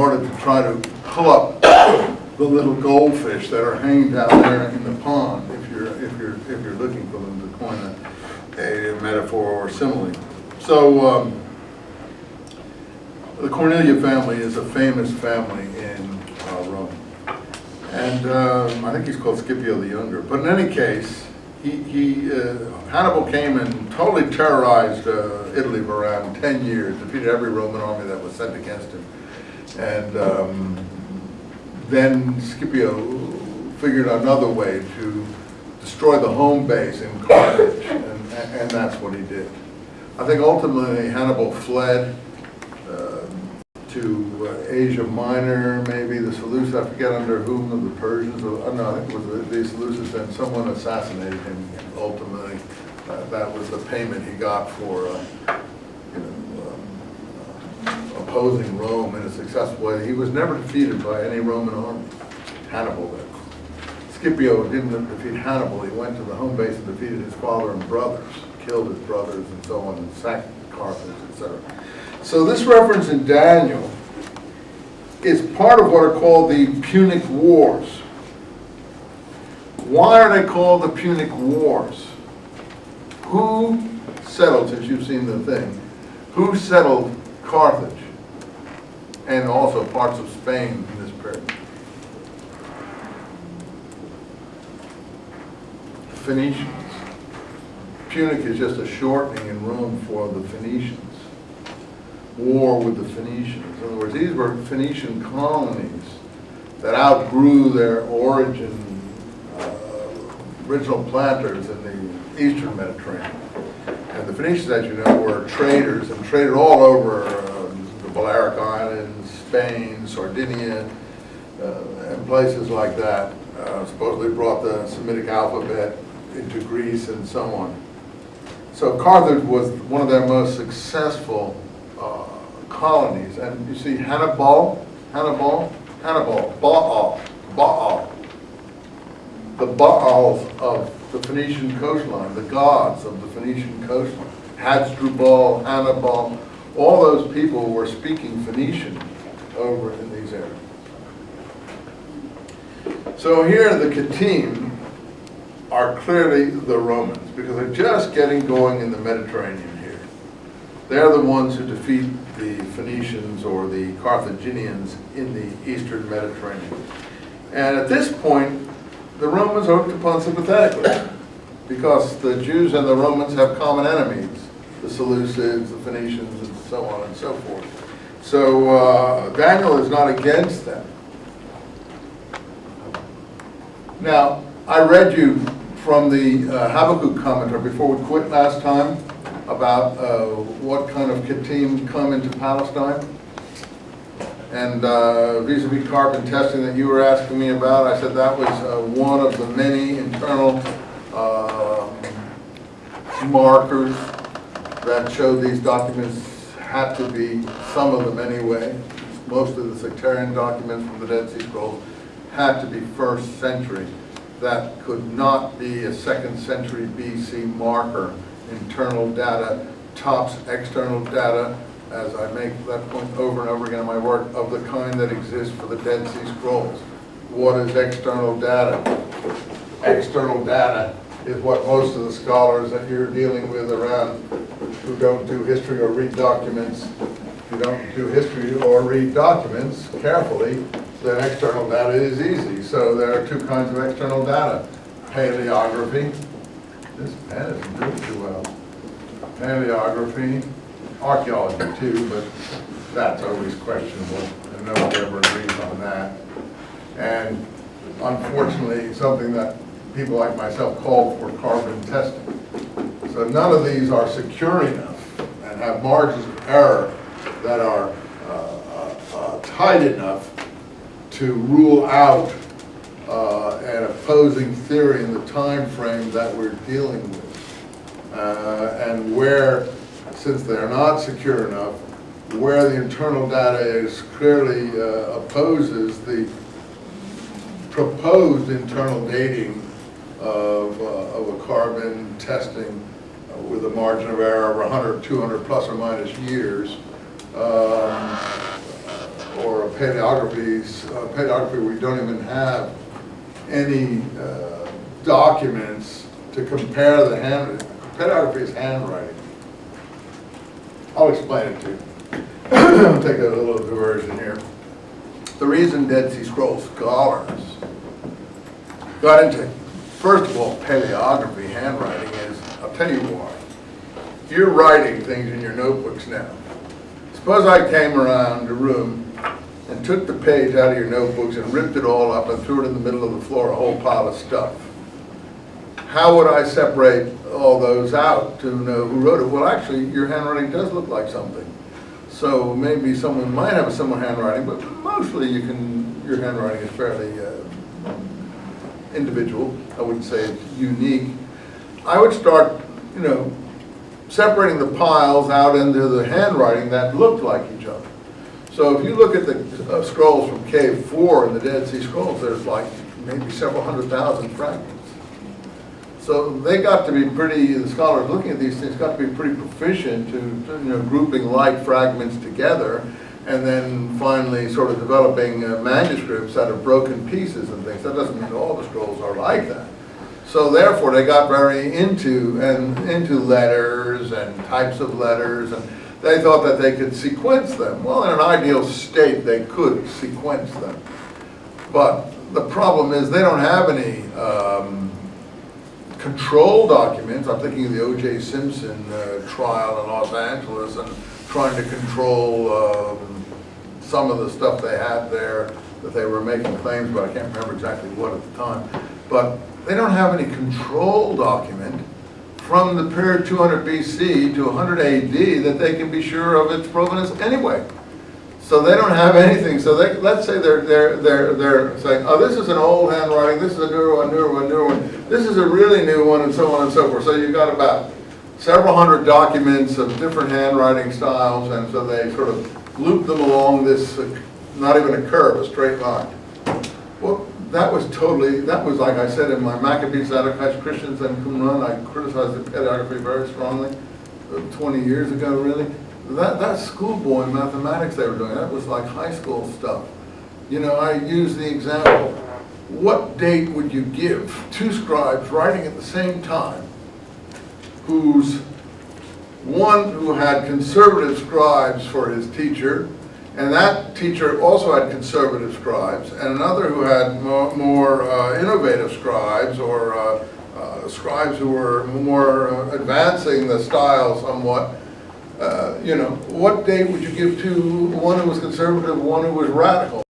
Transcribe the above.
order to try to pull up the little goldfish that are hanging down there in the pond, if you're looking for them, to coin a metaphor or simile. So the Cornelia family is a famous family in Rome, and I think he's called Scipio the Younger. But in any case, Hannibal came and totally terrorized Italy for around 10 years, defeated every Roman army that was sent against him. And then Scipio figured another way to destroy the home base in Carthage, and that's what he did. I think ultimately Hannibal fled to Asia Minor, maybe the Seleucids, I forget under whom, the Persians, or, no, I think it was the Seleucids, and someone assassinated him ultimately. That was the payment he got for opposing Rome in a successful way. He was never defeated by any Roman army. Hannibal did. Scipio didn't defeat Hannibal. He went to the home base and defeated his father and brothers, killed his brothers and so on, and sacked Carthage, etc. So this reference in Daniel is part of what are called the Punic Wars. Why are they called the Punic Wars? Who settled, since you've seen the thing, who settled Carthage and also parts of Spain in this period? Phoenicians. Punic is just a shortening in Rome for the Phoenicians. War with the Phoenicians. In other words, these were Phoenician colonies that outgrew their original planters in the eastern Mediterranean. And the Phoenicians, as you know, were traders and traded all over the Balearic Islands, Spain, Sardinia, and places like that. Supposedly brought the Semitic alphabet into Greece and so on. So Carthage was one of their most successful colonies. And you see Hannibal, Baal. The Baals of the Phoenician coastline, the gods of the Phoenician coastline. Hasdrubal, Hannibal, all those people were speaking Phoenician over in these areas. So here the Kittim are clearly the Romans, because they're just getting going in the Mediterranean here. They're the ones who defeat the Phoenicians or the Carthaginians in the eastern Mediterranean. And at this point, the Romans are looked upon sympathetically, because the Jews and the Romans have common enemies, the Seleucids, the Phoenicians, and so on and so forth. So Daniel is not against them. Now, I read you from the Habakkuk commentary before we quit last time about what kind of Kittim come into Palestine. And vis-a-vis carbon testing that you were asking me about, I said that was one of the many internal markers that showed these documents had to be, some of them anyway, most of the sectarian documents from the Dead Sea Scrolls had to be 1st century. That could not be a 2nd century BC marker. Internal data tops external data, as I make that point over and over again in my work, of the kind that exists for the Dead Sea Scrolls. What is external data? External data is what most of the scholars that you're dealing with around who don't do history or read documents, if you don't do history or read documents carefully, then external data is easy. So there are 2 kinds of external data. Paleography. This pen isn't doing too well. Paleography. Archaeology too, but that's always questionable, and nobody ever agrees on that. And unfortunately, something that people like myself called for carbon testing. So none of these are secure enough and have margins of error that are tight enough to rule out an opposing theory in the time frame that we're dealing with. And where, since they're not secure enough, where the internal data is clearly opposes the proposed internal dating of a carbon testing with a margin of error of 100, 200 plus or minus years, or paleography we don't even have any documents to compare the hand. Paleography is handwriting. I'll explain it to you. I'll take a little diversion here. The reason Dead Sea Scrolls scholars got into, first of all, paleography, handwriting is, I'll tell you why. You're writing things in your notebooks now. Suppose I came around the room and took the page out of your notebooks and ripped it all up and threw it in the middle of the floor, a whole pile of stuff. How would I separate all those out to know who wrote it? Well, actually, your handwriting does look like something. So maybe someone might have a similar handwriting, but mostly your handwriting is fairly individual. I wouldn't say it's unique. I would start, separating the piles out into the handwriting that looked like each other. So if you look at the scrolls from Cave 4 in the Dead Sea Scrolls, there's like maybe several 100,000 fragments. So they got to be the scholars looking at these things got to be pretty proficient to grouping like fragments together, and then finally sort of developing manuscripts out of broken pieces and things. That doesn't mean all the scrolls are like that. So therefore they got very into letters and types of letters, and they thought that they could sequence them. Well, in an ideal state they could sequence them. But the problem is they don't have any control documents. I'm thinking of the O.J. Simpson trial in Los Angeles and trying to control some of the stuff they had there that they were making claims about. I can't remember exactly what at the time. But they don't have any control document from the period 200 BC to 100 AD that they can be sure of its provenance anyway. So they don't have anything. So let's say they're saying, oh, this is an old handwriting, this is a newer one, newer one. This is a really new one, and so on and so forth. So you've got about several hundred documents of different handwriting styles, and so they sort of loop them along this, not even a curve, a straight line. Well, that was like I said in my Maccabees, Zadokites, Christians, and Qumran, I criticized the paleography very strongly 20 years ago, really. That schoolboy mathematics they were doing, that was like high school stuff. I use the example, what date would you give two scribes writing at the same time, one who had conservative scribes for his teacher, and that teacher also had conservative scribes, and another who had more innovative scribes, or scribes who were more advancing the style somewhat? What date would you give to one who was conservative, one who was radical?